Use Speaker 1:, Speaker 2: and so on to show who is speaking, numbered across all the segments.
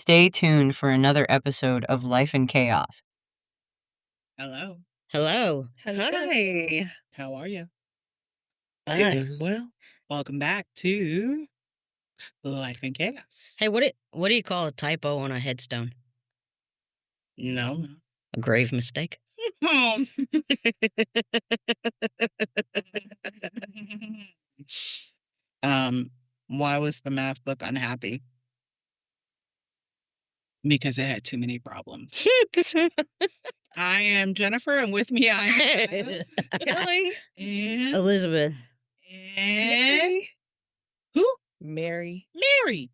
Speaker 1: Stay tuned for another episode of Life in Chaos.
Speaker 2: Hello.
Speaker 3: Hello.
Speaker 4: Hi.
Speaker 2: How are you?
Speaker 4: Doing well.
Speaker 2: Welcome back to Life in Chaos.
Speaker 3: Hey, what do you call a typo on a headstone?
Speaker 2: No.
Speaker 3: A grave mistake?
Speaker 2: Why was the math book unhappy? Because it had too many problems. I am Jennifer, and with me I have
Speaker 4: Kelly.
Speaker 2: and,
Speaker 3: Elizabeth.
Speaker 2: and who?
Speaker 4: Mary.
Speaker 2: Mary.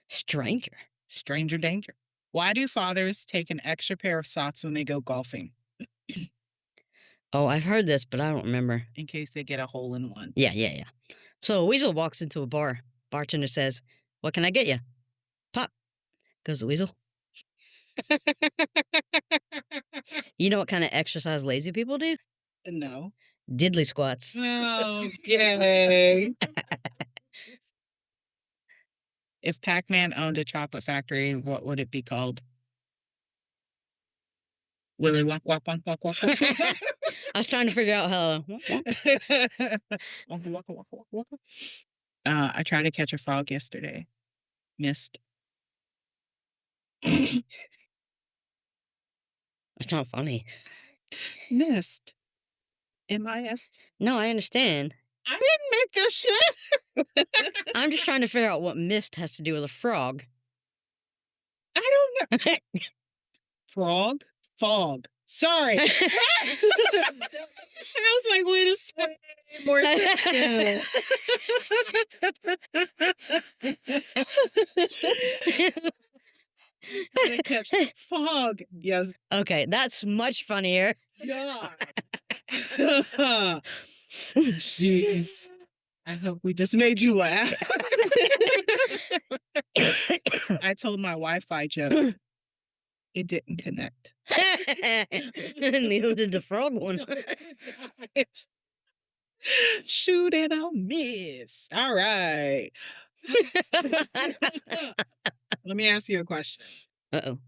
Speaker 3: Stranger.
Speaker 2: Stranger danger. Why do fathers take an extra pair of socks when they go golfing?
Speaker 3: Oh, I've heard this, but I don't remember.
Speaker 2: In case they get a hole in one.
Speaker 3: Yeah. So a weasel walks into a bar. Bartender says, "What can I get you?" Pop. Goes the weasel. You know what kind of exercise lazy people do?
Speaker 2: No.
Speaker 3: Diddly squats.
Speaker 2: Okay. If Pac-Man owned a chocolate factory, what would it be called? Willy Wonk Wonk Wonk Wonk Wonk.
Speaker 3: I was trying to figure out how.
Speaker 2: Wonk Wonk Wonk Wonk Wonk. I tried to catch a frog yesterday. Missed.
Speaker 3: It's not funny.
Speaker 2: Missed. M-I-S.
Speaker 3: No, I understand.
Speaker 2: I didn't make this shit.
Speaker 3: I'm just trying to figure out what mist has to do with a frog.
Speaker 2: I don't know. Frog? Fog. Sorry. Sounds like way to say
Speaker 4: More sense.
Speaker 2: Gotta catch fog. Yes.
Speaker 3: Okay, that's much funnier.
Speaker 2: God. Jeez. I hope we just made you laugh. I told my Wi-Fi joke. It didn't connect.
Speaker 3: Neither did the frog one.
Speaker 2: Shoot and I'll miss. All right. Let me ask you a question.
Speaker 3: Uh-oh.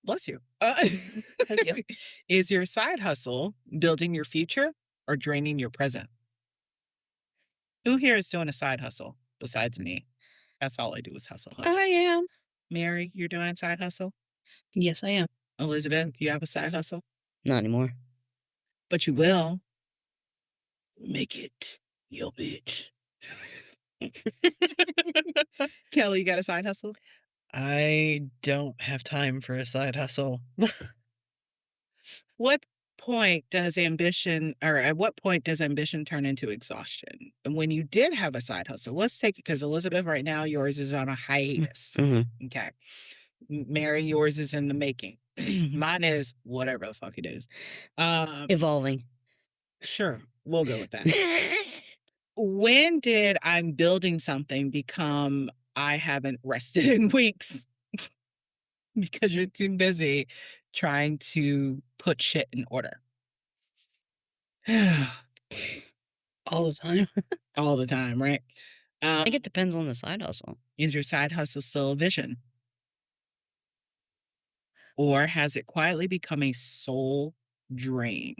Speaker 2: Bless you.
Speaker 4: Thank you.
Speaker 2: Is your side hustle building your future or draining your present? Who here is doing a side hustle besides me? That's all I do is hustle.
Speaker 4: I am.
Speaker 2: Mary, you're doing a side hustle?
Speaker 4: Yes, I am.
Speaker 2: Elizabeth, you have a side hustle?
Speaker 3: Not anymore.
Speaker 2: But you will. Make it your bitch. Kelly, you got a side hustle?
Speaker 4: I don't have time for a side hustle.
Speaker 2: What point does ambition, or at what point does ambition turn into exhaustion? And when you did have a side hustle, let's take it because Elizabeth, right now, yours is on a hiatus.
Speaker 3: Mm-hmm.
Speaker 2: Okay. Mary, yours is in the making. Mine is whatever the fuck it is.
Speaker 3: Evolving.
Speaker 2: Sure, we'll go with that. When did I'm building something become I haven't rested in weeks? Because you're too busy trying to put shit in order.
Speaker 4: All the time.
Speaker 2: All the time, right?
Speaker 3: I think it depends on the side hustle.
Speaker 2: Is your side hustle still a vision? Or has it quietly become a soul drain?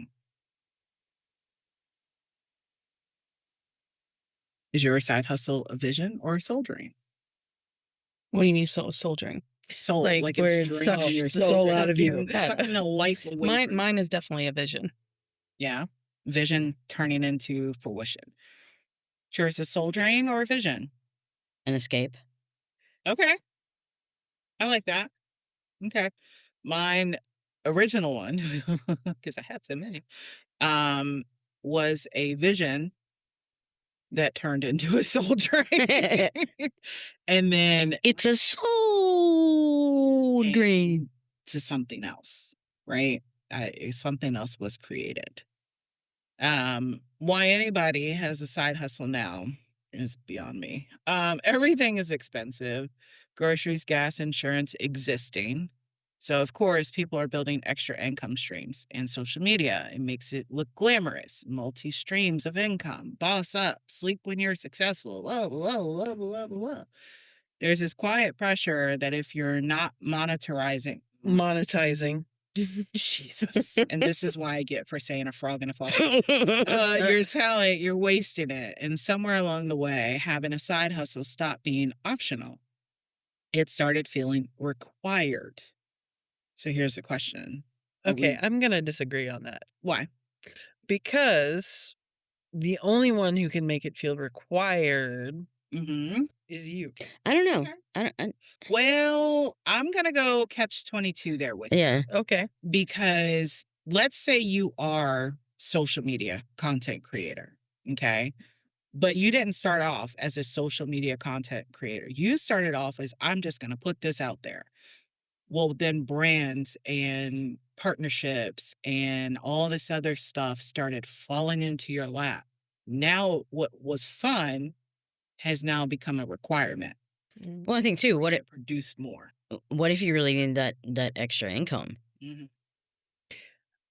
Speaker 2: Is your side hustle a vision or a soul drain?
Speaker 4: What do you mean soul drain?
Speaker 2: Soul,
Speaker 4: Like,
Speaker 2: like
Speaker 4: where
Speaker 2: it's
Speaker 4: it
Speaker 2: draining
Speaker 4: sucks
Speaker 2: your
Speaker 4: the soul out of you.
Speaker 2: sucking the life away from you.
Speaker 4: Mine is definitely a vision.
Speaker 2: Yeah. Vision turning into fruition. Sure, it's a soul drain or a vision?
Speaker 3: An escape.
Speaker 2: Okay. I like that. Okay. Mine original one, because I had so many, was a vision that turned into a soul drain. And then
Speaker 3: It's a soul drain.
Speaker 2: to something else, right? Something else was created. Why anybody has a side hustle now is beyond me. Everything is expensive. Groceries, gas, insurance, existing. So, of course, people are building extra income streams and social media. It makes it look glamorous. Multi streams of income. Boss up. Sleep when you're successful. Blah, blah, blah, blah, blah, blah. There's this quiet pressure that if you're not monetizing, Jesus, and this is why I get for saying a frog in a frog. Your talent, you're wasting it. And somewhere along the way, having a side hustle stopped being optional. It started feeling required. So here's the question.
Speaker 4: Okay, I'm going to disagree on that.
Speaker 2: Why?
Speaker 4: Because the only one who can make it feel required
Speaker 2: Mm-hmm.
Speaker 4: is you.
Speaker 3: I don't know.
Speaker 2: Well, I'm going to go catch 22 there with you.
Speaker 3: Yeah.
Speaker 4: Okay.
Speaker 2: Because let's say you are social media content creator, okay? But you didn't start off as a social media content creator. You started off as, I'm just going to put this out there. Well, then brands and partnerships and all this other stuff started falling into your lap. Now, what was fun has now become a requirement.
Speaker 3: Well, I think too. What
Speaker 2: It produced more.
Speaker 3: if you really need that extra income?
Speaker 2: Mm-hmm.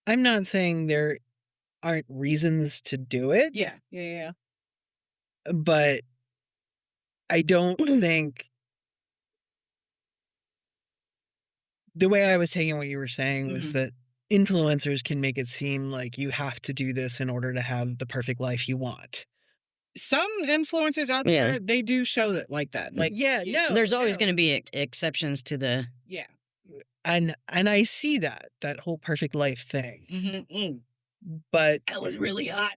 Speaker 4: I'm not saying there aren't reasons to do it.
Speaker 2: Yeah.
Speaker 4: But I don't think the way I was taking what you were saying was that influencers can make it seem like you have to do this in order to have the perfect life you want.
Speaker 2: Some influencers out
Speaker 3: Yeah.
Speaker 2: there, they do show that like that. Like,
Speaker 4: yeah, no.
Speaker 3: There's always
Speaker 4: no.
Speaker 3: going to be exceptions to the.
Speaker 2: yeah.
Speaker 4: And I see that whole perfect life thing.
Speaker 2: Mm-hmm.
Speaker 4: But
Speaker 2: That was really hot.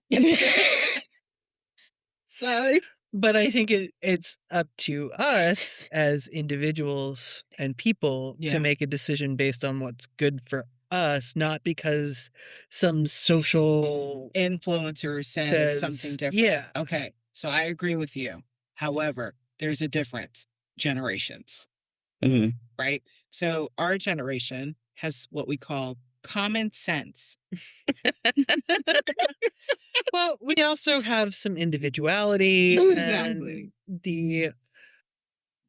Speaker 4: sorry. But I think it's up to us as individuals and people
Speaker 2: Yeah.
Speaker 4: to make a decision based on what's good for us, not because some social
Speaker 2: Influencer said
Speaker 4: says
Speaker 2: something different.
Speaker 4: Yeah.
Speaker 2: Okay. So I agree with you. However, there's a difference. Generations, right? So our generation has what we call common sense.
Speaker 4: Well, we also have some individuality.
Speaker 2: Exactly.
Speaker 4: And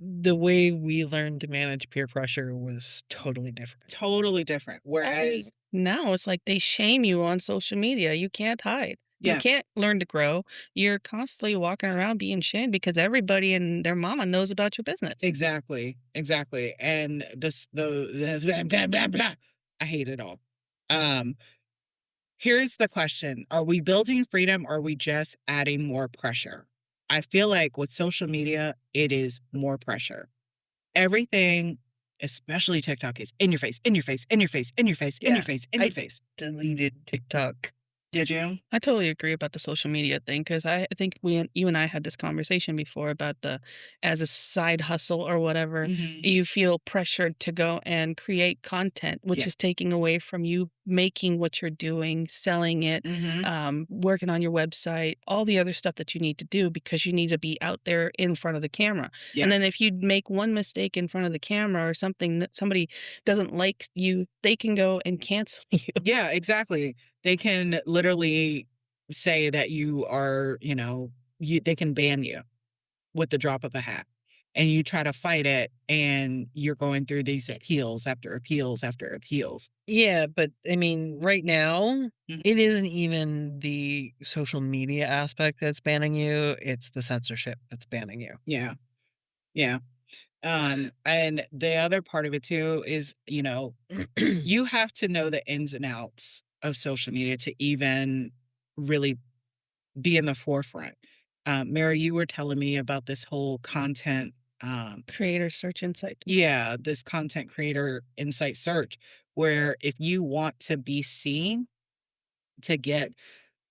Speaker 4: the way we learned to manage peer pressure was totally different.
Speaker 2: Totally different. Whereas,
Speaker 5: Now it's like they shame you on social media. You can't hide.
Speaker 2: Yeah.
Speaker 5: You can't learn to grow. You're constantly walking around being shamed because everybody and their mama knows about your business.
Speaker 2: exactly. And the blah, blah, blah. I hate it all. Here's the question. Are we building freedom or are we just adding more pressure? I feel like with social media, it is more pressure. Everything, especially TikTok, is in your face, in your face, in your face, in your face, in
Speaker 4: Yeah,
Speaker 2: your face, in your face.
Speaker 4: Deleted TikTok.
Speaker 2: Did you?
Speaker 5: I totally agree about the social media thing because I think you and I had this conversation before about as a side hustle or whatever, you feel pressured to go and create content, which
Speaker 2: Yeah.
Speaker 5: is taking away from you making what you're doing, selling it, working on your website, all the other stuff that you need to do because you need to be out there in front of the camera.
Speaker 2: Yeah.
Speaker 5: And then if you make one mistake in front of the camera or something that somebody doesn't like you, they can go and cancel you.
Speaker 2: Yeah, exactly. They can literally say that you are, they can ban you with the drop of a hat. And you try to fight it and you're going through these appeals after appeals after appeals.
Speaker 4: Yeah, but I mean, right now,
Speaker 2: Mhm.
Speaker 4: it isn't even the social media aspect that's banning you, it's the censorship that's banning you.
Speaker 2: Yeah. And the other part of it too is, you have to know the ins and outs of social media to even really be in the forefront. Mary, you were telling me about this whole content,
Speaker 5: Creator search insight.
Speaker 2: this content creator insight search, where if you want to be seen to get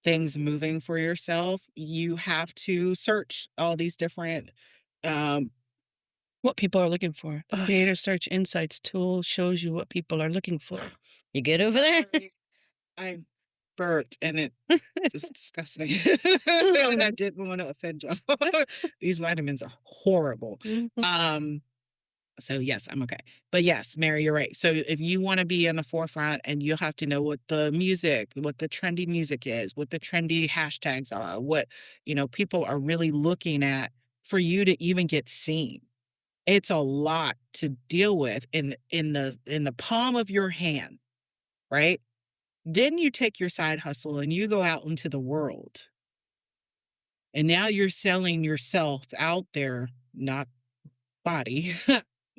Speaker 2: things moving for yourself, you have to search all these different,
Speaker 5: What people are looking for. The Creator Search Insights tool shows you what people are looking for.
Speaker 3: You good over there?
Speaker 2: I burped and it was disgusting. And I didn't want to offend y'all. These vitamins are horrible. So yes, I'm okay. But yes, Mary, you're right. So if you want to be in the forefront and you have to know what the trendy music is, what the trendy hashtags are, what, people are really looking at for you to even get seen. It's a lot to deal with in the palm of your hand, right? Then you take your side hustle and you go out into the world. And now you're selling yourself out there, not body.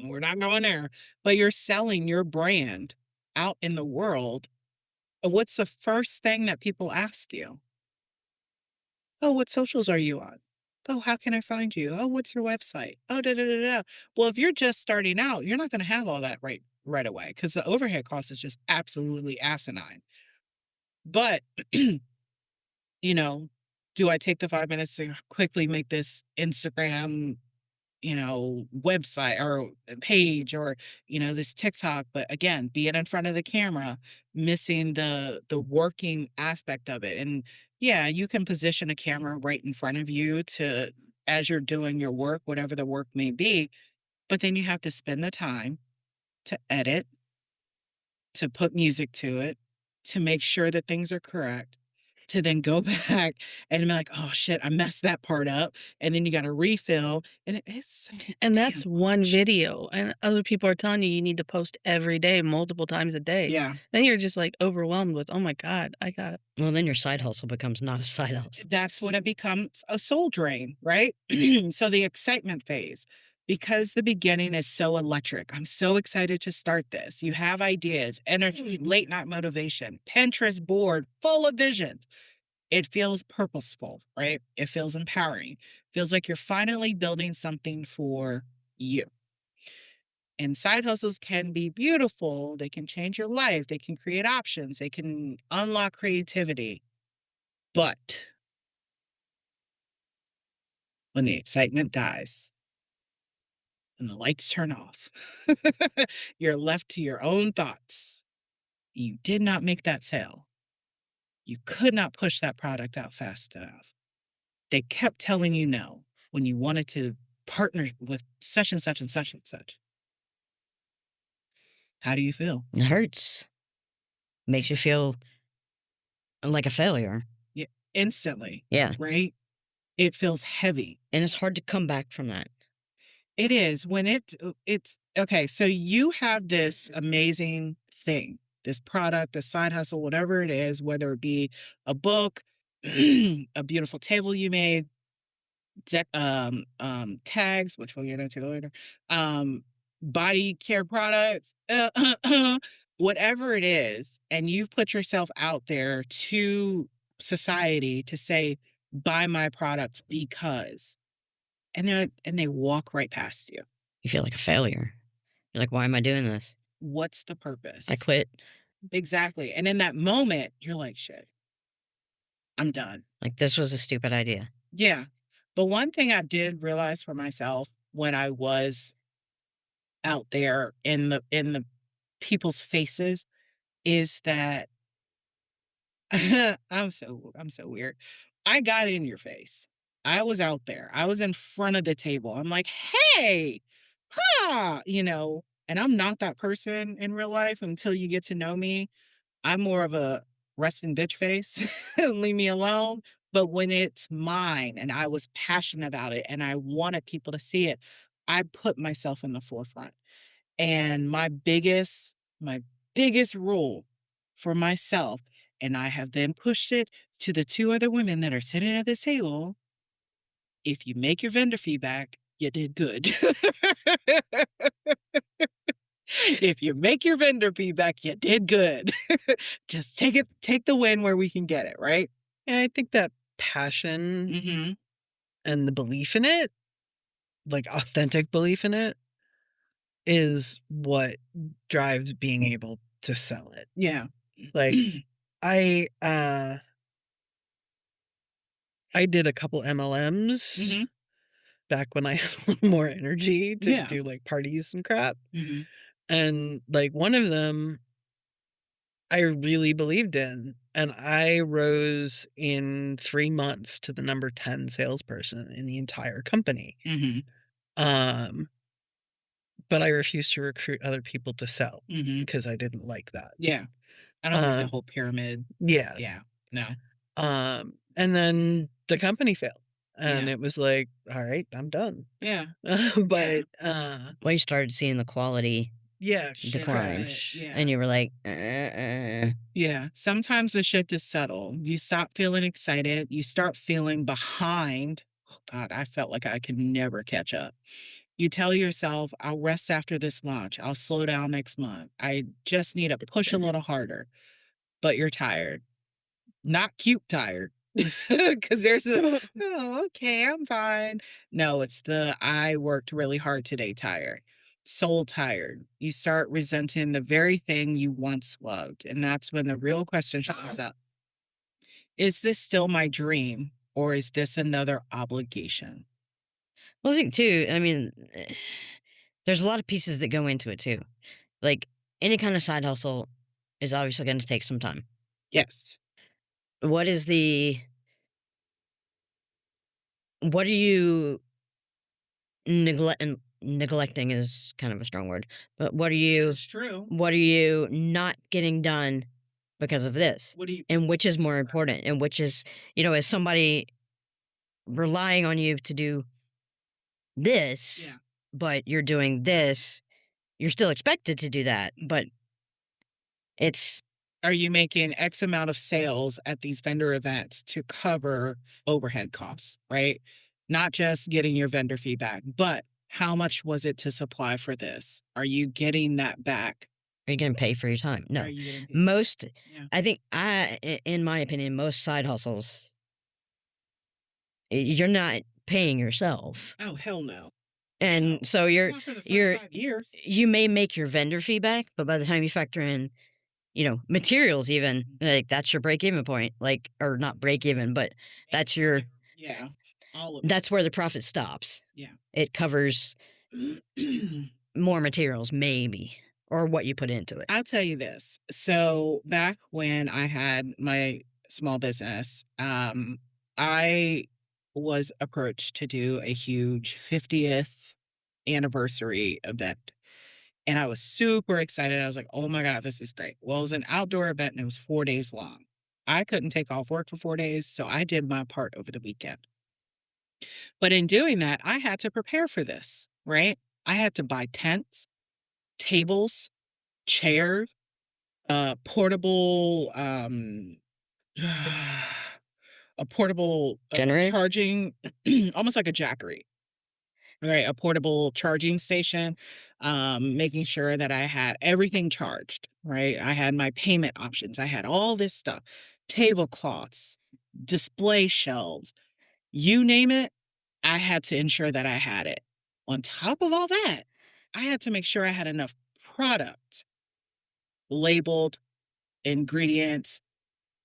Speaker 2: We're not going there, but you're selling your brand out in the world. What's the first thing that people ask you? Oh, what socials are you on? Oh, how can I find you? Oh, what's your website? Oh, da da da da. Well, if you're just starting out, you're not going to have all that right away because the overhead cost is just absolutely asinine. But you know, do I take the 5 minutes to quickly make this Instagram, website or page or, this TikTok? But again, being in front of the camera, missing the working aspect of it. And yeah, you can position a camera right in front of you to as you're doing your work, whatever the work may be, but then you have to spend the time to edit, to put music to it, to make sure that things are correct, to then go back and be like, oh shit, I messed that part up. And then you got to refill. And it's so
Speaker 5: And
Speaker 2: damn
Speaker 5: that's one
Speaker 2: much.
Speaker 5: video, and other people are telling you you need to post every day, multiple times a day.
Speaker 2: Yeah.
Speaker 5: Then you're just like overwhelmed with, oh my God, I got
Speaker 3: Well, then your side hustle becomes not a side hustle.
Speaker 2: That's when it becomes a soul drain, right? So the excitement phase, because the beginning is so electric. I'm so excited to start this. You have ideas, energy, late night motivation, Pinterest board full of visions. It feels purposeful, right? It feels empowering. Feels like you're finally building something for you. And side hustles can be beautiful. They can change your life. They can create options. They can unlock creativity. But when the excitement dies and the lights turn off, you're left to your own thoughts. You did not make that sale. You could not push that product out fast enough. They kept telling you no when you wanted to partner with such and such and such and such. How do you feel?
Speaker 3: It hurts. Makes you feel like a failure.
Speaker 2: Yeah, instantly,
Speaker 3: Yeah.
Speaker 2: right? It feels heavy.
Speaker 3: And it's hard to come back from that.
Speaker 2: It is when it's okay. So you have this amazing thing, this product, a side hustle, whatever it is, whether it be a book, a beautiful table you made, tags, which we'll get into later, body care products, whatever it is, and you've put yourself out there to society to say, buy my products because, and they walk right past you.
Speaker 3: You feel like a failure. You're like, why am I doing this?
Speaker 2: What's the purpose?
Speaker 3: I quit.
Speaker 2: Exactly. And in that moment, you're like, shit, I'm done.
Speaker 3: Like, this was a stupid idea.
Speaker 2: Yeah. But one thing I did realize for myself when I was out there in the people's faces is that I'm so weird. I got in your face. I was out there. I was in front of the table. I'm like, hey, and I'm not that person in real life until you get to know me. I'm more of a resting bitch face. Leave me alone. But when it's mine and I was passionate about it and I wanted people to see it, I put myself in the forefront. And my biggest rule for myself, and I have then pushed it to the two other women that are sitting at this table. If you make your vendor feedback, you did good. If you make your vendor feedback, you did good. Just take the win where we can get it, right?
Speaker 4: Yeah, I think that passion
Speaker 2: Mm-hmm.
Speaker 4: and the belief in it, like authentic belief in it, is what drives being able to sell it.
Speaker 2: Yeah.
Speaker 4: Like I did a couple MLMs
Speaker 2: Mhm.
Speaker 4: back when I had a little more energy to
Speaker 2: Yeah.
Speaker 4: do like parties and crap.
Speaker 2: Mm-hmm.
Speaker 4: And like one of them I really believed in. And I rose in 3 months to the number 10 salesperson in the entire company.
Speaker 2: Mm-hmm.
Speaker 4: But I refused to recruit other people to sell
Speaker 2: Mm-hmm.
Speaker 4: because I didn't like that.
Speaker 2: Yeah. I don't like the
Speaker 4: Uh,
Speaker 2: whole pyramid.
Speaker 4: Yeah.
Speaker 2: Yeah. No.
Speaker 4: And then the company failed. And
Speaker 2: Yeah.
Speaker 4: it was like, all right, I'm done.
Speaker 2: Yeah.
Speaker 4: But
Speaker 3: Well, you started seeing the quality
Speaker 4: yeah, shit
Speaker 3: decline.
Speaker 4: from it.
Speaker 2: Yeah.
Speaker 3: And you were like,
Speaker 2: Yeah. Sometimes the shift is subtle. You stop feeling excited. You start feeling behind. Oh God, I felt like I could never catch up. You tell yourself, I'll rest after this launch. I'll slow down next month. I just need to push a little harder. But you're tired. Not cute tired. Because there's a, oh, okay, I'm fine. No, it's the I worked really hard today tired. Soul tired. You start resenting the very thing you once loved. And that's when the real question shows up. Is this still my dream? Or is this another obligation?
Speaker 3: Well, I think too, I mean, there's a lot of pieces that go into it too. Like any kind of side hustle is obviously going to take some time.
Speaker 2: Yes.
Speaker 3: What are you neglecting is kind of a strong word, but what are you
Speaker 2: true.
Speaker 3: not getting done because of this?
Speaker 2: What do you
Speaker 3: And which is more important? And which is, is somebody relying on you to do this,
Speaker 2: Yeah.
Speaker 3: but you're doing this, you're still expected to do that, but it's
Speaker 2: Are you making X amount of sales at these vendor events to cover overhead costs, right? Not just getting your vendor feedback, but how much was it to supply for this? Are you getting that back?
Speaker 3: are you going to pay for your time? No.
Speaker 2: Are you getting paid?
Speaker 3: Most,
Speaker 2: Yeah.
Speaker 3: I think, in my opinion, most side hustles, you're not paying yourself,
Speaker 2: Oh, hell no. No.
Speaker 3: and so you're
Speaker 2: Not for the first
Speaker 3: you're
Speaker 2: 5 years.
Speaker 3: you may make your vendor feedback, but by the time you factor in, materials, even like that's your break even point, like or not break even, but that's your
Speaker 2: Yeah. All of it.
Speaker 3: that's where the profit stops.
Speaker 2: Yeah.
Speaker 3: It covers more materials, maybe, or what you put into it.
Speaker 2: I'll tell you this. So back when I had my small business, I was approached to do a huge 50th anniversary event. And I was super excited. I was like, oh my God, this is great. Well, it was an outdoor event and it was 4 days long. I couldn't take off work for 4 days, so I did my part over the weekend. But in doing that, I had to prepare for this, right? I had to buy tents, tables, chairs, portable, a portable
Speaker 3: Generator?
Speaker 2: charging, almost like a Jackery, right? A portable charging station, making sure that I had everything charged, right? I had my payment options. I had all this stuff, tablecloths, display shelves, you name it. I had to ensure that I had it. On top of all that, I had to make sure I had enough product labeled, ingredients,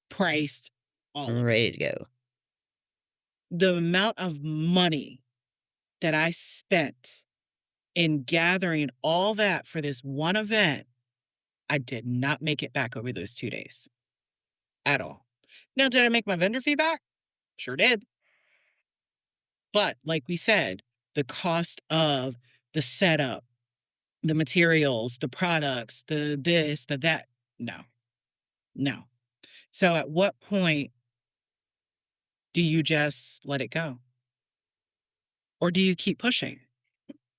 Speaker 2: priced, all of it.
Speaker 3: Ready to go.
Speaker 2: The amount of money that I spent in gathering all that for this one event, I did not make it back over those 2 days at all. Now, did I make my vendor fee back? Sure did. But like we said, the cost of the setup, the materials, the products, the this, the that, no. So at what point do you just let it go? Or do you keep pushing?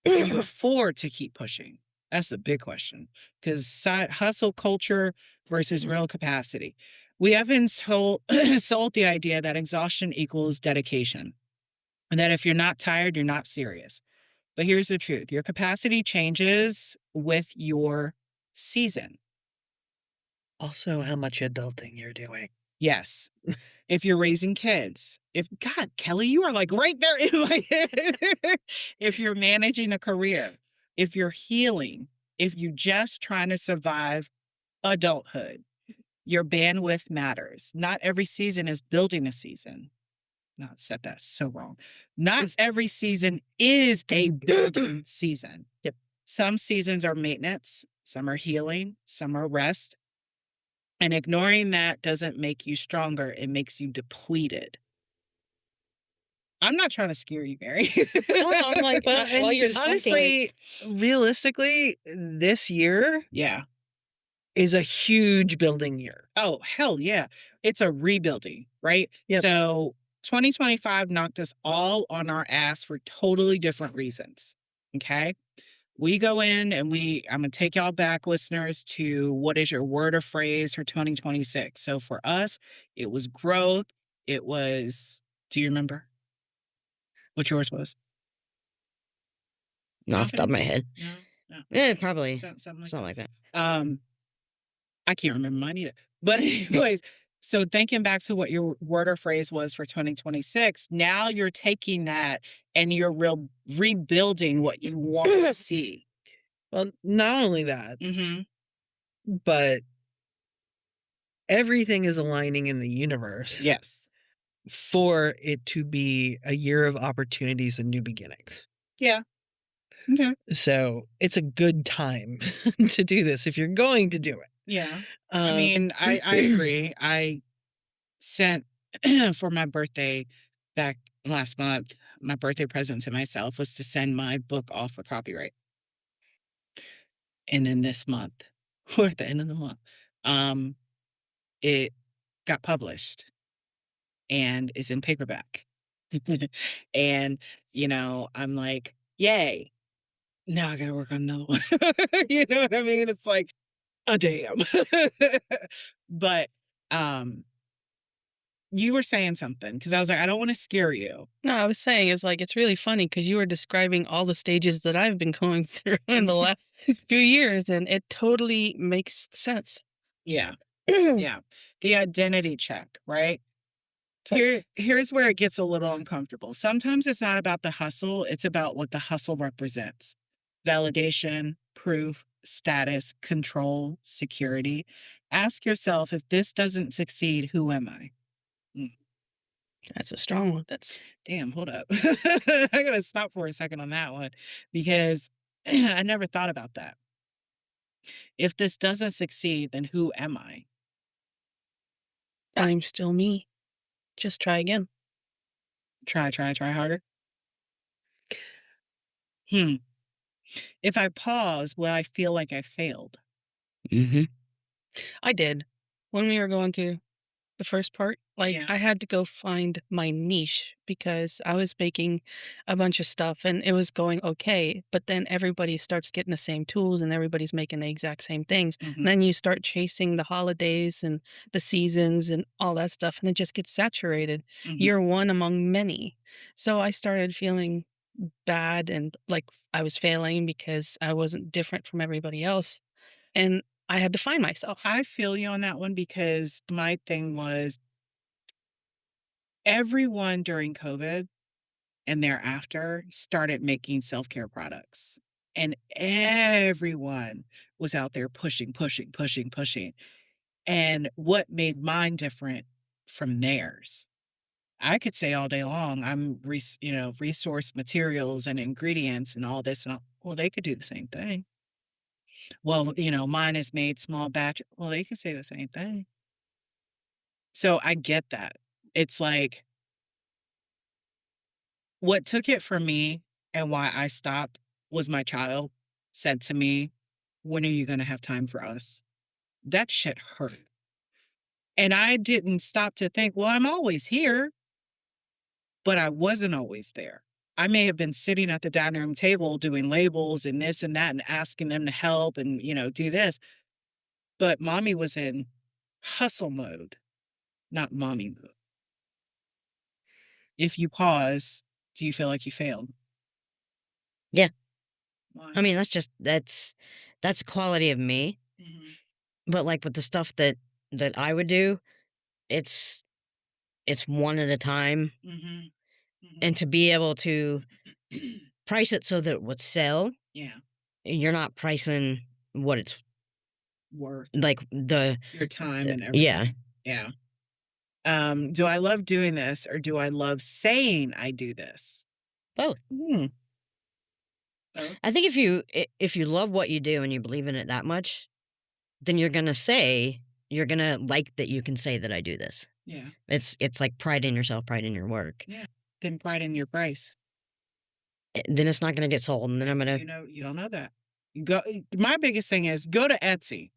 Speaker 2: Can you afford to keep pushing? That's the big question. Because side hustle culture versus real capacity. We have been sold the idea that exhaustion equals dedication. And that if you're not tired, you're not serious. But here's the truth. Your capacity changes with your season.
Speaker 4: Also, how much adulting you're doing.
Speaker 2: Yes. If you're raising kids, God, Kelly, you are like right there in my head. If you're managing a career, if you're healing, if you're just trying to survive adulthood, your bandwidth matters. Not every season is building a season. No, I said that so wrong. Not every season is a building season.
Speaker 4: Yep.
Speaker 2: Some seasons are maintenance, some are healing, some are rest. And ignoring that doesn't make you stronger. It makes you depleted. I'm not trying to scare you, Mary.
Speaker 3: No, I'm like,
Speaker 4: Well,
Speaker 3: while you're
Speaker 4: and
Speaker 3: talking,
Speaker 4: honestly, realistically, this year
Speaker 2: Yeah.
Speaker 4: is a huge building year.
Speaker 2: Oh, hell yeah. It's a rebuilding, right?
Speaker 4: Yep.
Speaker 2: So 2025 knocked us all on our ass for totally different reasons. Okay. We go in and I'm going to take y'all back, listeners, to what is your word or phrase for 2026. So for us, it was growth. It was, do you remember what yours was?
Speaker 3: off the top of my
Speaker 2: Confidence?
Speaker 3: head.
Speaker 2: No?
Speaker 3: Yeah, probably
Speaker 2: Something like
Speaker 3: something like that.
Speaker 2: that. I can't remember mine either. But anyways, so thinking back to what your word or phrase was for 2026, now you're taking that and you're rebuilding what you want to see.
Speaker 4: Well, not only that,
Speaker 2: Mm-hmm.
Speaker 4: but everything is aligning in the universe
Speaker 2: Yes.
Speaker 4: for it to be a year of opportunities and new beginnings.
Speaker 2: Yeah. Okay.
Speaker 4: So it's a good time to do this if you're going to do it.
Speaker 2: Yeah.
Speaker 4: Um,
Speaker 2: I mean, I agree. I sent for my birthday back last month, my birthday present to myself was to send my book off for copyright. And then this month, or at the end of the month, it got published and is in paperback. And, I'm like, yay. Now I gotta work on another one. You know what I mean? It's like, a damn. But you were saying something because I was like, I don't want to scare you.
Speaker 5: No, I was saying it's really funny because you were describing all the stages that I've been going through in the last few years, and it totally makes sense.
Speaker 2: Yeah. Yeah. The identity check, right? Here's where it gets a little uncomfortable. Sometimes it's not about the hustle, it's about what the hustle represents. Validation, proof, status, control, security. Ask yourself, if this doesn't succeed, who am I?
Speaker 5: That's a strong one.
Speaker 2: Damn, hold up. I gotta stop for a second on that one because I never thought about that. If this doesn't succeed, then who am I?
Speaker 5: I'm still me. Just try again.
Speaker 2: Try harder. If I pause, will I feel like I failed?
Speaker 3: Mm-hmm.
Speaker 5: I did. When we were going to the first part,
Speaker 2: Yeah.
Speaker 5: I had to go find my niche because I was making a bunch of stuff and it was going okay. But then everybody starts getting the same tools and everybody's making the exact same things.
Speaker 2: Mhm.
Speaker 5: And then you start chasing the holidays and the seasons and all that stuff, and it just gets saturated.
Speaker 2: Mhm.
Speaker 5: You're one among many. So I started feeling bad and like I was failing because I wasn't different from everybody else. And I had to find myself.
Speaker 2: I feel you on that one because my thing was everyone during COVID and thereafter started making self-care products. And everyone was out there pushing. And what made mine different from theirs? I could say all day long, I'm, resource materials and ingredients and all this and all. Well, they could do the same thing. Well, mine is made small batch. Well, they could say the same thing. So I get that. It's like what took it for me and why I stopped was my child said to me, when are you going to have time for us? That shit hurt. And I didn't stop to think, well, I'm always here, but I wasn't always there. I may have been sitting at the dining room table doing labels and this and that and asking them to help and, do this. But mommy was in hustle mode, not mommy mode. If you pause, do you feel like you failed?
Speaker 3: Yeah.
Speaker 2: Why?
Speaker 3: I mean, that's a quality of me.
Speaker 2: Mhm.
Speaker 3: But like with the stuff that I would do, it's one at a time,
Speaker 2: Mhm. Mhm.
Speaker 3: and to be able to price it so that it would sell,
Speaker 2: Yeah.
Speaker 3: you're not pricing what it's
Speaker 2: Worth
Speaker 3: like
Speaker 2: your time and everything.
Speaker 3: yeah.
Speaker 2: Yeah. Do I love doing this or do I love saying I do this?
Speaker 3: Both.
Speaker 2: Both.
Speaker 3: I think if you love what you do and you believe in it that much, then you're gonna like that you can say that I do this.
Speaker 2: Yeah.
Speaker 3: It's like pride in yourself, pride in your work.
Speaker 2: Then pride in your price.
Speaker 3: Then it's not gonna get sold, and then I'm gonna
Speaker 2: You don't know that. My biggest thing is go to Etsy.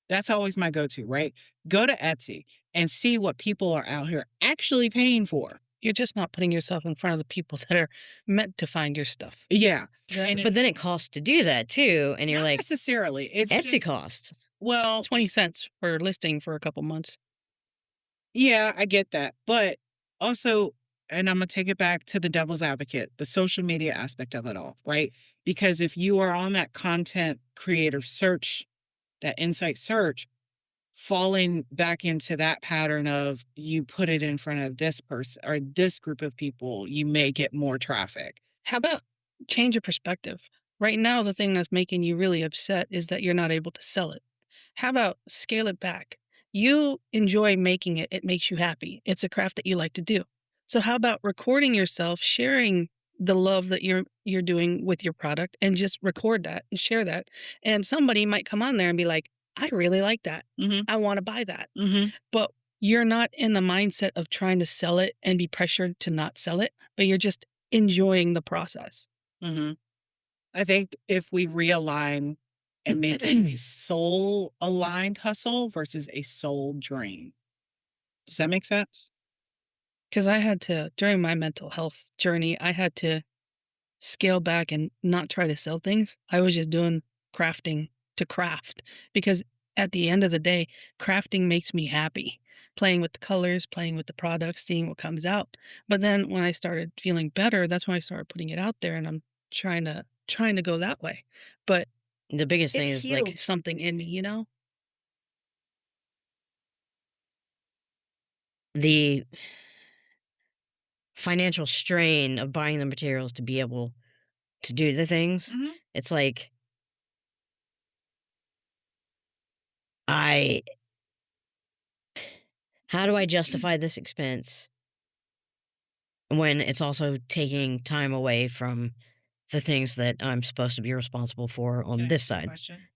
Speaker 2: That's always my go-to, right? Go to Etsy and see what people are out here actually paying for.
Speaker 5: You're just not putting yourself in front of the people that are meant to find your stuff.
Speaker 2: Yeah.
Speaker 5: And
Speaker 3: but then it costs to do that too, and you're
Speaker 2: Not
Speaker 3: like,
Speaker 2: necessarily. It's
Speaker 3: Etsy
Speaker 2: just,
Speaker 3: costs.
Speaker 2: well,
Speaker 5: 20 cents for listing for a couple months.
Speaker 2: yeah, I get that. But also, and I'm going to take it back to the devil's advocate, the social media aspect of it all, right? Because if you are on that content creator search, that insight search, falling back into that pattern of you put it in front of this person or this group of people, you may get more traffic.
Speaker 5: How about change your perspective? Right now, the thing that's making you really upset is that you're not able to sell it. How about scale it back? You enjoy making it, it makes you happy. It's a craft that you like to do. So how about recording yourself, sharing the love that you're doing with your product, and just record that and share that. And somebody might come on there and be like, I really like that.
Speaker 2: Mm-hmm.
Speaker 5: I want to buy that.
Speaker 2: Mm-hmm.
Speaker 5: But you're not in the mindset of trying to sell it and be pressured to not sell it, but you're just enjoying the process.
Speaker 2: Mm-hmm. I think if we realign and make it a soul aligned hustle versus a soul drain. Does that make sense?
Speaker 5: Because I had to, during my mental health journey, I had to scale back and not try to sell things. I was just doing crafting to craft, because at the end of the day, crafting makes me happy. Playing with the colors, playing with the products, seeing what comes out. But then when I started feeling better, that's when I started putting it out there, and I'm trying to go that way. But
Speaker 3: The biggest
Speaker 5: it
Speaker 3: thing is
Speaker 5: healed
Speaker 3: like
Speaker 5: something in me, you know?
Speaker 3: the financial strain of buying the materials to be able to do the things.
Speaker 2: Mhm.
Speaker 3: It's like how do I justify this expense when it's also taking time away from the things that I'm supposed to be responsible for on
Speaker 2: Can I
Speaker 3: this
Speaker 2: ask you a
Speaker 3: side?
Speaker 2: question?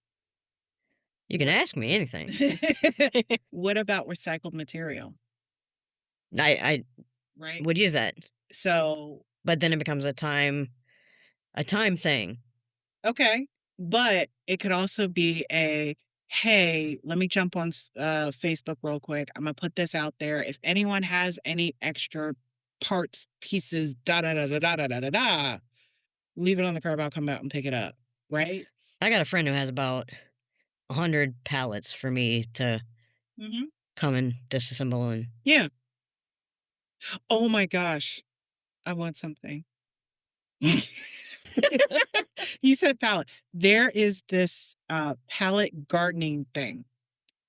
Speaker 3: You can ask me anything.
Speaker 2: What about recycled material?
Speaker 3: I
Speaker 2: Right.
Speaker 3: would use that,
Speaker 2: So,
Speaker 3: but then it becomes a time thing.
Speaker 2: okay. But it could also be hey, let me jump on Facebook real quick. I'm going to put this out there. If anyone has any extra parts, pieces, da da da da da da da da da, leave it on the curb. I'll come out and pick it up. Right?
Speaker 3: I got a friend who has about 100 pallets for me to
Speaker 2: Mm-hmm.
Speaker 3: come and disassemble and
Speaker 2: Yeah. Oh my gosh. I want something. You said pallet. There is this pallet gardening thing.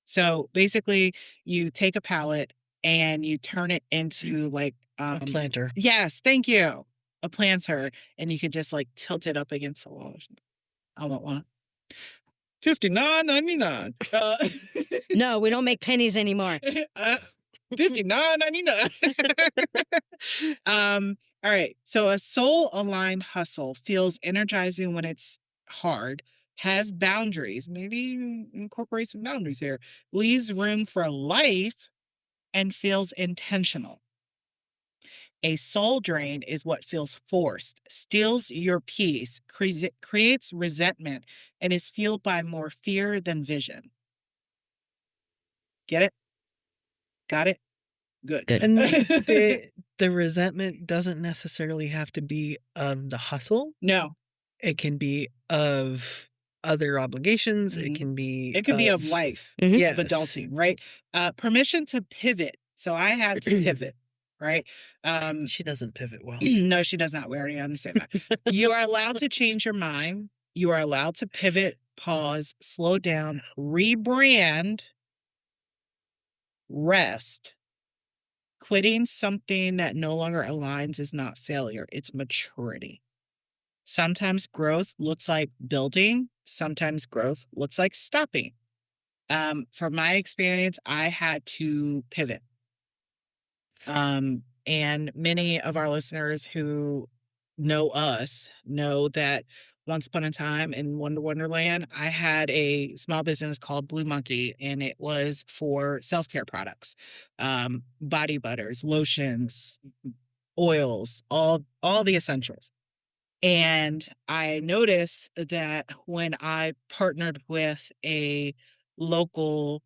Speaker 2: So basically, you take a pallet and you turn it into like
Speaker 4: A planter.
Speaker 2: yes, thank you, a planter, and you could just like tilt it up against the wall. Or something. I want one. $59.99.
Speaker 3: no, we don't make pennies anymore.
Speaker 2: $59.99. All right. So a soul aligned hustle feels energizing when it's hard, has boundaries, maybe incorporate some boundaries here, leaves room for life, and feels intentional. A soul drain is what feels forced, steals your peace, creates resentment, and is fueled by more fear than vision. Get it? Got it? Good.
Speaker 3: Good.
Speaker 4: And the resentment doesn't necessarily have to be of the hustle.
Speaker 2: No,
Speaker 4: It can be of other obligations.
Speaker 2: Mhm.
Speaker 4: It can be
Speaker 2: it could be of life,
Speaker 3: Mhm.
Speaker 4: yes.
Speaker 2: of adulting, right? Permission to pivot. So I had to pivot, right?
Speaker 4: She doesn't pivot well.
Speaker 2: No, she does not. We already understand that. You are allowed to change your mind. You are allowed to pivot, pause, slow down, rebrand, rest. Quitting something that no longer aligns is not failure, it's maturity. Sometimes growth looks like building, sometimes growth looks like stopping. From my experience, I had to pivot. And many of our listeners who know us know that once upon a time in Wonderland, I had a small business called Blue Monkey, and it was for self-care products, body butters, lotions, oils, all the essentials. And I noticed that when I partnered with a local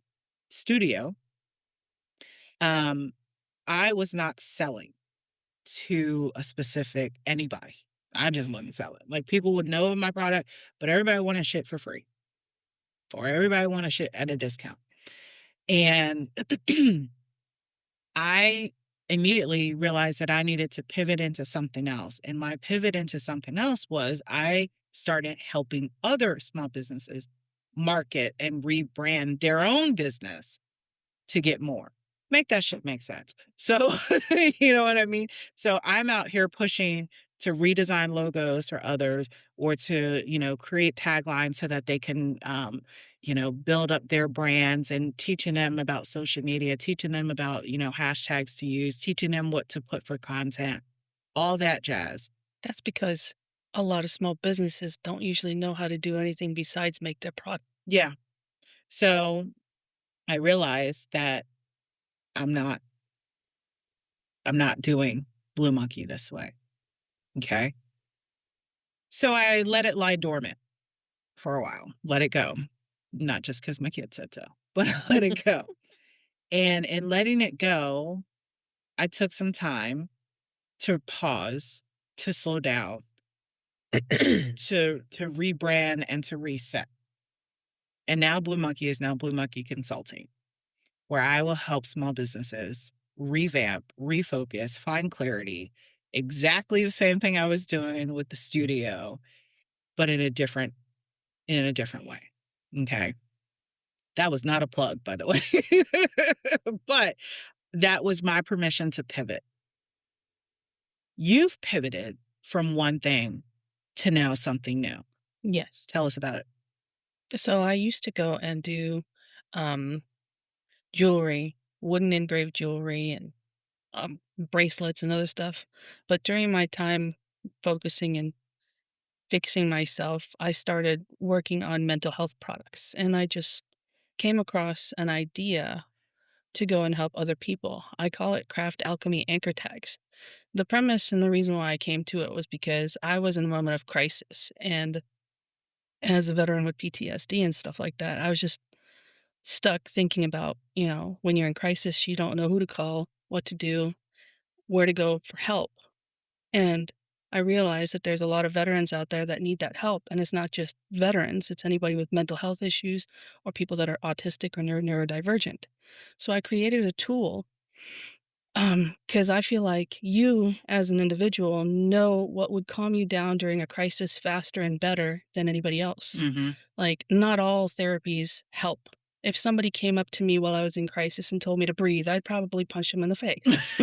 Speaker 2: studio, I was not selling to a specific anybody. I just wouldn't sell it. Like people would know of my product, but everybody wanted shit for free. Or everybody wanted shit at a discount. And I immediately realized that I needed to pivot into something else. And my pivot into something else was I started helping other small businesses market and rebrand their own business to get more. Make that shit make sense. So, you know what I mean? So I'm out here pushing to redesign logos for others or to, create taglines so that they can, build up their brands and teaching them about social media, teaching them about, hashtags to use, teaching them what to put for content, all that jazz.
Speaker 5: That's because a lot of small businesses don't usually know how to do anything besides make their product.
Speaker 2: Yeah. So I realized that I'm not doing Blue Monkey this way. Okay. So I let it lie dormant for a while, let it go. Not just because my kid said so, but I let it go. And in letting it go, I took some time to pause, to slow down, to rebrand and to reset. And now Blue Monkey is now Blue Monkey Consulting, where I will help small businesses revamp, refocus, find clarity. Exactly the same thing I was doing with the studio, but in a different way. Okay. That was not a plug, by the way. But that was my permission to pivot. You've pivoted from one thing to now something new.
Speaker 5: Yes.
Speaker 2: Tell us about it.
Speaker 5: So I used to go and do jewelry, wooden engraved jewelry, and bracelets and other stuff. But during my time focusing and fixing myself, I started working on mental health products. And I just came across an idea to go and help other people. I call it Craft Alchemy Anchor Tags. The premise and the reason why I came to it was because I was in a moment of crisis. And as a veteran with PTSD and stuff like that, I was just stuck thinking about, when you're in crisis, you don't know who to call, what to do, where to go for help. And I realized that there's a lot of veterans out there that need that help. And it's not just veterans, it's anybody with mental health issues or people that are autistic or neurodivergent. So I created a tool because I feel like you as an individual know what would calm you down during a crisis faster and better than anybody else.
Speaker 2: Mm-hmm.
Speaker 5: Like, not all therapies help. If somebody came up to me while I was in crisis and told me to breathe, I'd probably punch them in the face.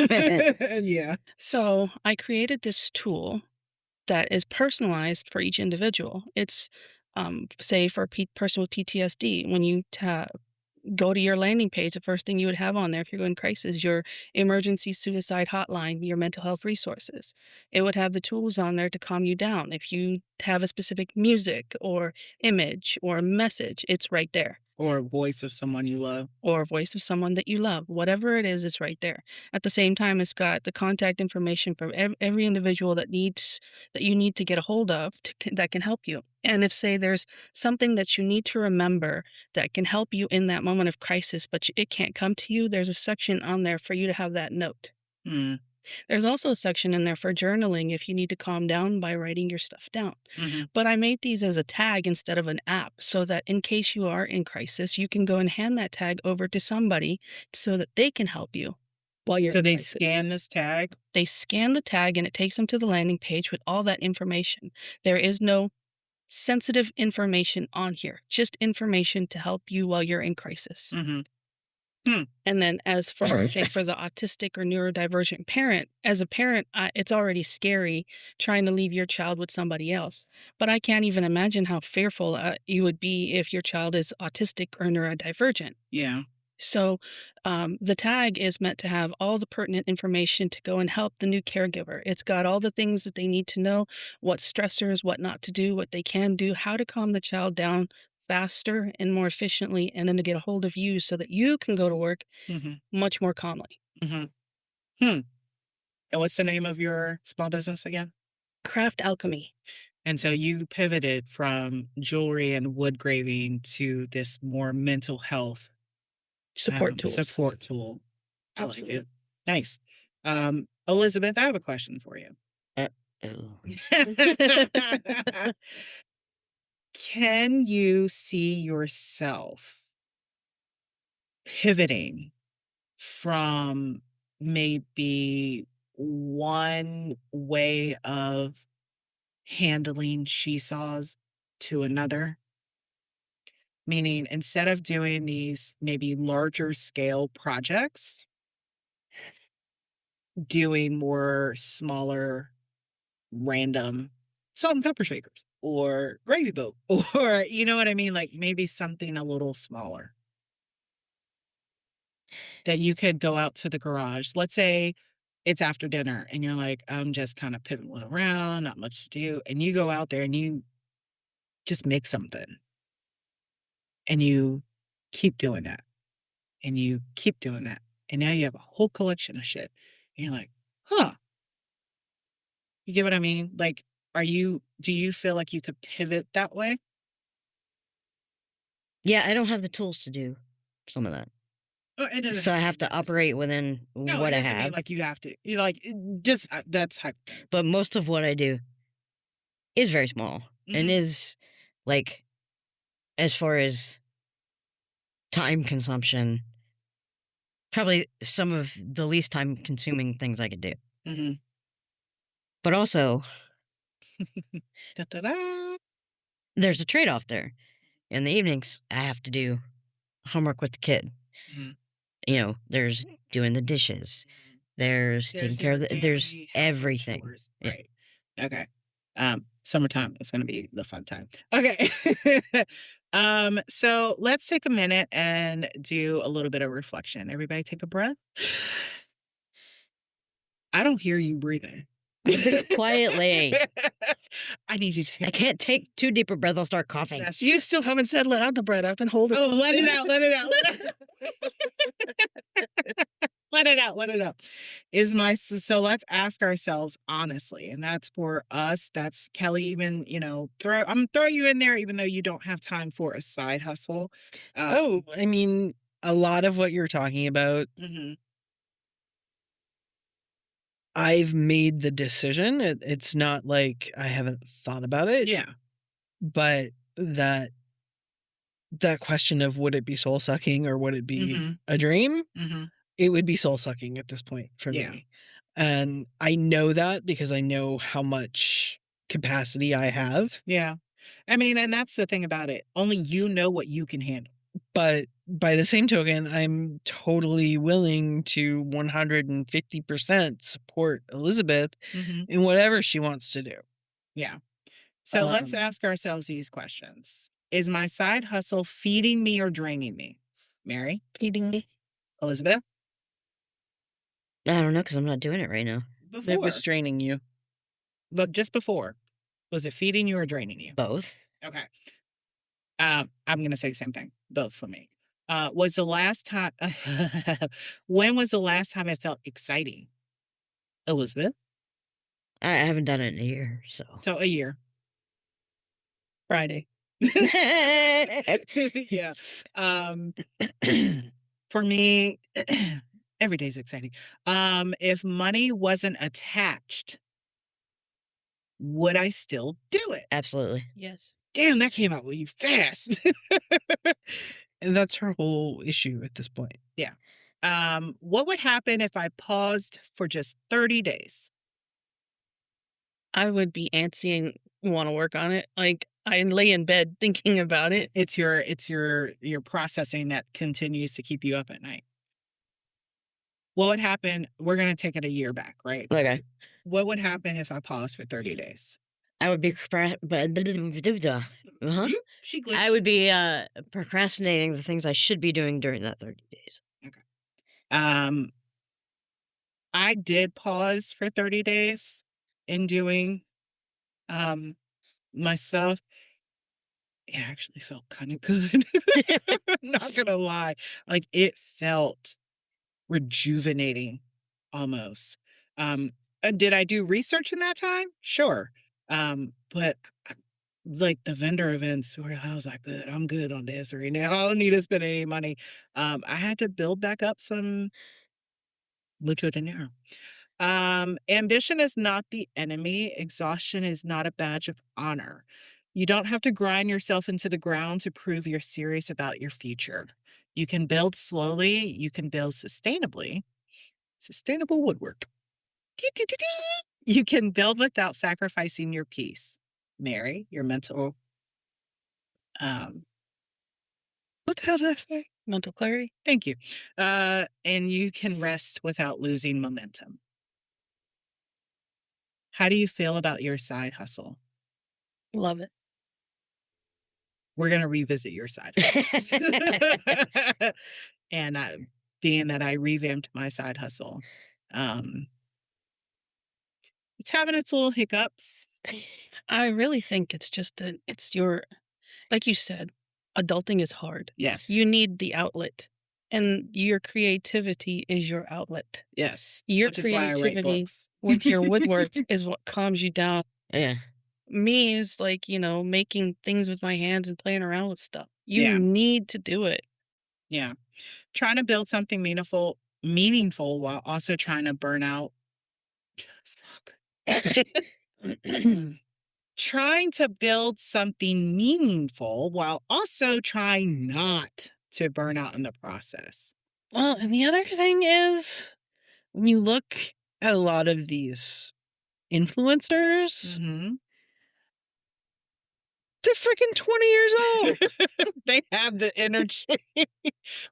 Speaker 2: Yeah.
Speaker 5: So I created this tool that is personalized for each individual. It's, say, for a person with PTSD, when you go to your landing page, the first thing you would have on there if you're going crisis, your emergency suicide hotline, your mental health resources. It would have the tools on there to calm you down. If you have a specific music or image or message, it's right there.
Speaker 2: Or a voice of someone you love.
Speaker 5: Or a voice of someone that you love. Whatever it is, it's right there. At the same time, it's got the contact information from every individual that you need to get a hold of that can help you. And if, say, there's something that you need to remember that can help you in that moment of crisis, but it can't come to you, there's a section on there for you to have that note.
Speaker 2: Mm.
Speaker 5: There's also a section in there for journaling if you need to calm down by writing your stuff down.
Speaker 2: Mm-hmm.
Speaker 5: But I made these as a tag instead of an app so that in case you are in crisis, you can go and hand that tag over to somebody so that they can help you while you're
Speaker 2: So
Speaker 5: in
Speaker 2: they
Speaker 5: crisis.
Speaker 2: scan this tag?
Speaker 5: They scan the tag and it takes them to the landing page with all that information. There is no sensitive information on here, just information to help you while you're in crisis.
Speaker 2: Mm-hmm.
Speaker 5: And then as for, say, for the autistic or neurodivergent parent, as a parent, it's already scary trying to leave your child with somebody else. But I can't even imagine how fearful you would be if your child is autistic or neurodivergent.
Speaker 2: Yeah.
Speaker 5: So the tag is meant to have all the pertinent information to go and help the new caregiver. It's got all the things that they need to know, what stressors, what not to do, what they can do, how to calm the child down faster and more efficiently, and then to get a hold of you so that you can go to work
Speaker 2: Mm-hmm.
Speaker 5: much more calmly.
Speaker 2: Mm-hmm. And what's the name of your small business again?
Speaker 5: Craft Alchemy.
Speaker 2: And so you pivoted from jewelry and wood graving to this more mental health
Speaker 5: Support tools.
Speaker 2: Support tool. I like
Speaker 5: Absolutely.
Speaker 2: it. Nice. Elizabeth, I have a question for you. Can you see yourself pivoting from maybe one way of handling she saws to another. Meaning, instead of doing these maybe larger scale projects, doing more smaller, random salt and pepper shakers or gravy boat, or you know what I mean? Like maybe something a little smaller that you could go out to the garage. Let's say it's after dinner and you're like, I'm just kind of piddling around, not much to do. And you go out there and you just make something and you keep doing that and you keep doing that. And now you have a whole collection of shit. And you're like, huh. You get what I mean? Like, do you feel like you could pivot that way?
Speaker 3: Yeah, I don't have the tools to do some of that.
Speaker 2: It doesn't
Speaker 3: So I
Speaker 2: have
Speaker 3: have to
Speaker 2: necessarily-
Speaker 3: operate within
Speaker 2: No,
Speaker 3: what
Speaker 2: it
Speaker 3: I
Speaker 2: doesn't mean
Speaker 3: have.
Speaker 2: like you have to. You like just that's hypothetical.
Speaker 3: But most of what I do is very small and
Speaker 2: Mhm.
Speaker 3: is like, as far as time consumption, probably some of the least time consuming things I could do.
Speaker 2: Mhm.
Speaker 3: But also,
Speaker 2: Da-da-da.
Speaker 3: there's a trade off there. In the evenings, I have to do homework with the kid.
Speaker 2: Mhm.
Speaker 3: You know, there's doing the dishes, there's taking care of
Speaker 2: your
Speaker 3: there's
Speaker 2: daily household
Speaker 3: everything.
Speaker 2: chores,
Speaker 3: Yeah.
Speaker 2: right? Okay. Summertime is going to be the fun time. Okay. So let's take a minute and do a little bit of reflection. Everybody take a breath. I don't hear you breathing.
Speaker 3: Quietly.
Speaker 2: I need you to take
Speaker 3: I can't take too deep a breath, I'll start coughing.
Speaker 2: That's
Speaker 5: You still haven't said let out the bread. I've been holding.
Speaker 2: Oh, let it out, let it out, let it out. Let it out, let it out. So let's ask ourselves honestly, and that's for us. That's Kelly, even, I'm throwing you in there, even though you don't have time for a side hustle.
Speaker 4: Oh, I mean, a lot of what you're talking about,
Speaker 2: Mhm.
Speaker 4: I've made the decision. It's not like I haven't thought about it,
Speaker 2: Yeah.
Speaker 4: but that question of would it be soul sucking or would it be
Speaker 2: Mhm.
Speaker 4: a dream?
Speaker 2: Mhm.
Speaker 4: It would be soul sucking at this point for
Speaker 2: Yeah.
Speaker 4: me. And I know that because I know how much capacity I have.
Speaker 2: Yeah. I mean, and that's the thing about it. Only you know what you can handle.
Speaker 4: But by the same token, I'm totally willing to 150% support Elizabeth
Speaker 2: Mhm.
Speaker 4: in whatever she wants to do.
Speaker 2: Yeah. So let's
Speaker 4: Um,
Speaker 2: ask ourselves these questions. Is my side hustle feeding me or draining me? Mary?
Speaker 5: Feeding me.
Speaker 2: Elizabeth?
Speaker 3: I don't know because I'm not doing it right now.
Speaker 4: It
Speaker 2: Before.
Speaker 4: was straining you.
Speaker 2: But just before. Was it feeding you or draining you?
Speaker 3: Both.
Speaker 2: Okay. I'm going to say the same thing. Both for me. Was the last time, when was the last time it felt exciting? Elizabeth?
Speaker 3: I haven't done it in a year, so.
Speaker 2: So a year.
Speaker 5: Friday.
Speaker 2: Yeah. For me, every day's exciting. If money wasn't attached, would I still do it?
Speaker 3: Absolutely.
Speaker 5: Yes.
Speaker 2: Damn, that came out with you fast.
Speaker 4: And that's her whole issue at this point.
Speaker 2: What would happen if I paused for just 30 days?
Speaker 5: I would be antsy and want to work on it. Like I lay in bed thinking about it.
Speaker 2: It's your processing that continues to keep you up at night. What would happen? We're gonna take it a year back, right?
Speaker 3: Okay.
Speaker 2: What would happen if I paused for 30 days?
Speaker 3: I would be
Speaker 2: She glitched.
Speaker 3: I would be procrastinating the things I should be doing during that 30 days.
Speaker 2: I did pause for 30 days in doing my stuff. It actually felt kind of good. Not gonna lie. Like it felt rejuvenating almost. Did I do research in that time? Sure. But like the vendor events where I was like, good, I'm good on this right now. I don't need to spend any money. I had to build back up some mucho dinero. Ambition is not the enemy. Exhaustion is not a badge of honor. You don't have to grind yourself into the ground to prove you're serious about your future. You can build slowly. You can build sustainably. Sustainable woodwork. You can build without sacrificing your peace. Mary, your mental, what the hell did I say?
Speaker 5: Mental clarity.
Speaker 2: Thank you. And you can rest without losing momentum. How do you feel about your side hustle?
Speaker 5: Love it.
Speaker 2: We're going to revisit your side hustle. And being that I revamped my side hustle, it's having its little hiccups.
Speaker 5: I really think it's just it's your, like you said, adulting is hard.
Speaker 2: Yes.
Speaker 5: You need the outlet, and your creativity is your outlet.
Speaker 2: Yes.
Speaker 5: Your
Speaker 2: Which is why I write
Speaker 5: creativity
Speaker 2: books.
Speaker 5: with your woodwork is what calms you down.
Speaker 3: Yeah.
Speaker 5: Me is like, making things with my hands and playing around with stuff. You
Speaker 2: Yeah.
Speaker 5: need to do it.
Speaker 2: Yeah. Trying to build something meaningful while also trying to burn out. Fuck. Trying to build something meaningful while also trying not to burn out in the process.
Speaker 4: Well, and the other thing is, when you look at a lot of these influencers,
Speaker 2: Mm-hmm.
Speaker 4: they're freaking 20 years old.
Speaker 2: They have the energy.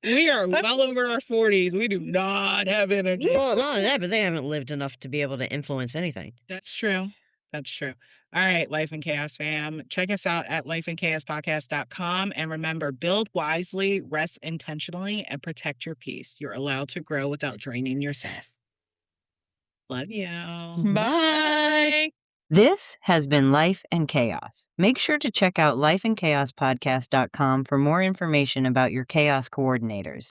Speaker 2: We are well over our 40s. We do not have energy.
Speaker 3: Well, not only that, but they haven't lived enough to be able to influence anything.
Speaker 2: That's true. That's true. All right, Life in Chaos fam. Check us out at lifeinchaospodcast.com. And remember, build wisely, rest intentionally, and protect your peace. You're allowed to grow without draining yourself. Love you.
Speaker 4: Bye.
Speaker 1: This has been Life and Chaos. Make sure to check out lifeandchaospodcast.com for more information about your chaos coordinators.